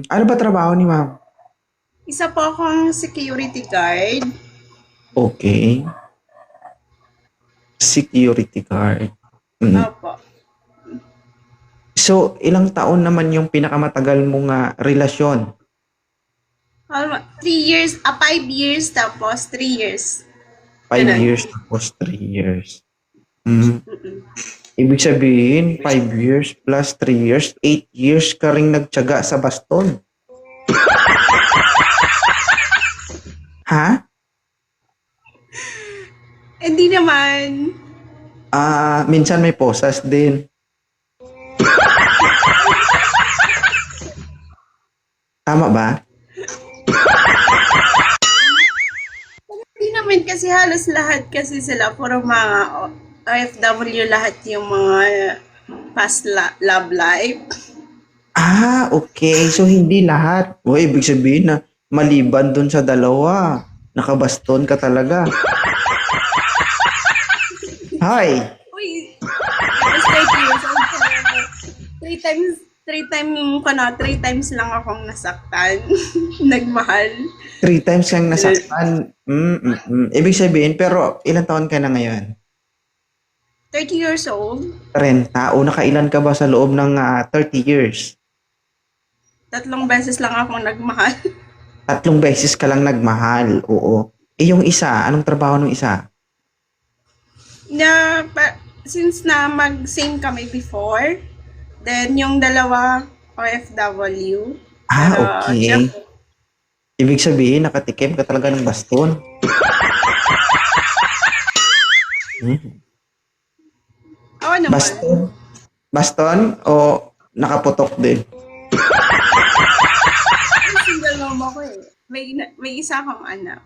Ano ba trabaho ni ma'am? Isa po akong security guard. Okay. Security guard. Mm. Opo. So, ilang taon naman yung pinakamatagal mong relasyon? 3 years, 5 years, tapos 3 years. 5 years Ganun. tapos 3 years. Mm. Mm-mm. Ibig sabihin, 5 years plus 3 years, 8 years ka rin nagtiyaga sa baston. Ha? Hindi naman. Minsan may posas din. Tama ba? Hindi naman kasi halos lahat kasi sila. Puro mga OFW lahat yung mga past love life. Okay. So, hindi lahat. O, ibig sabihin na maliban dun sa dalawa, nakabaston ka talaga. Hi! Uy, tapos 30 years old ko na. Three times lang akong nasaktan. Nagmahal. 3 times kang nasaktan. Ibig sabihin, pero ilang taon ka na ngayon? 30 years old. 30. O nakailan ka ba sa loob ng 30 years? 3 beses lang akong nagmahal. 3 beses ka lang nagmahal. Oo. Yung isa, anong trabaho ng isa? Since na mag-same kami before, then yung dalawa OFW. Pero, Okay. syempre, Ibig sabihin, nakatikim ka talaga ng baston. oo naman. Baston? Baston o nakaputok din? Single mom ako eh. May isa akong anak.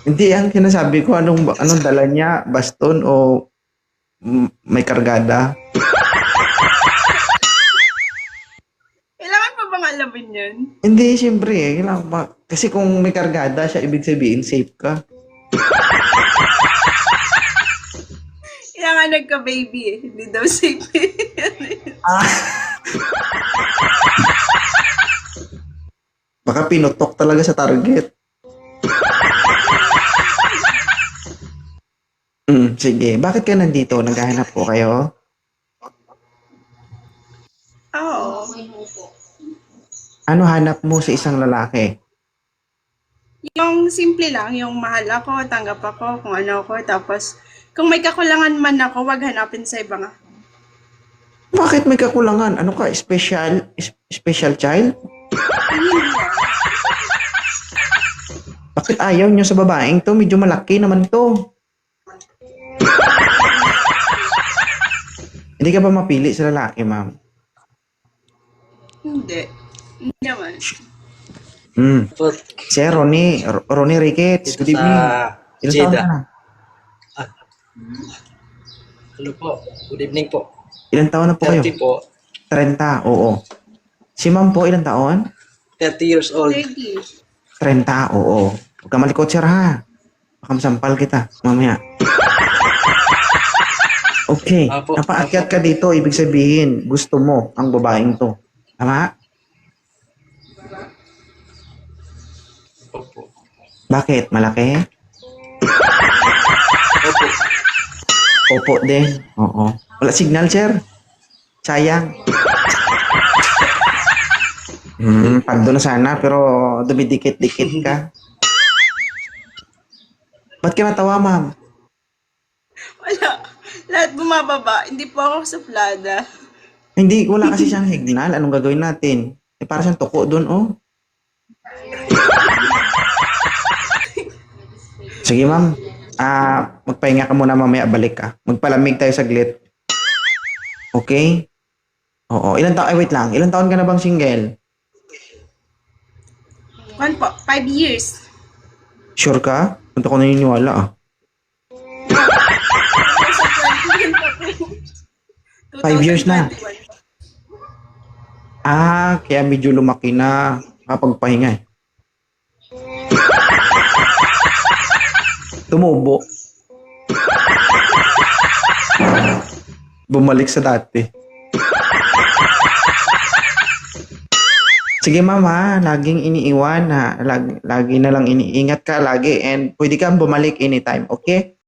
Hindi ang sinasabi ko anong dala niya, baston o may kargada. Kailangan pa bang alamin yun? Hindi, siyempre kailangan ba? Kasi kung may kargada siya, ibig sabihin safe ka. Kaya nga nagka-baby eh. Hindi daw safe eh. Baka pinutok talaga sa target. Sige. Bakit ka nandito? Naghahanap po kayo? Oo. Ano hanap mo sa isang lalaki? Yung simple lang, yung mahal ako, tanggap ako, kung ano ako, tapos kung may kakulangan man ako, wag hanapin sa iba nga. Bakit may kakulangan? Ano ka? Special child? Bakit ayaw nyo sa babaeng to? Medyo malaki naman to. Hindi ka ba mapili sa lalaki, ma'am? Hindi. Hindi naman. Sir Ronnie Ricketts. Good evening. Ilang taon Jeddah. ka na? Hello po. Good evening po. Ilang taon na po kayo? 30 po. 30, oo. Si ma'am po, ilang taon? 30 years old. 30. 30, oo. Huwag ka malikot, sir, ha? Baka masampal kita, mamaya. Okay, Apo, napaakyat ka dito, ibig sabihin, gusto mo ang babaeng to. Tama? Opo. Bakit? Malaki? Opo. Opo din. Oo. Wala signal, sir. Sayang. Pando na sana, pero dumidikit-dikit ka. Ba't ka natawa, ma'am? Wala. Lahat bumababa. Hindi po ako suplada. Hindi, wala kasi siyang signal. Anong gagawin natin? Para siyang tuko doon, oh. Sige, ma'am. Magpahinga ka muna, mamaya balik ka. Magpalamig tayo saglit. Okay? Oo. Ilan taon? Ay, wait lang. Ilan taon ka na bang single? 5 years. Sure ka? Punta ko naniniwala, ah. 5 years na. 2021. Kaya medyo lumaki na kapagpahinga, eh. Tumubo. Bumalik sa dati. Sige mama, laging iniiwan na lagi na lang iniingat ka lagi and pwede kang bumalik anytime, okay?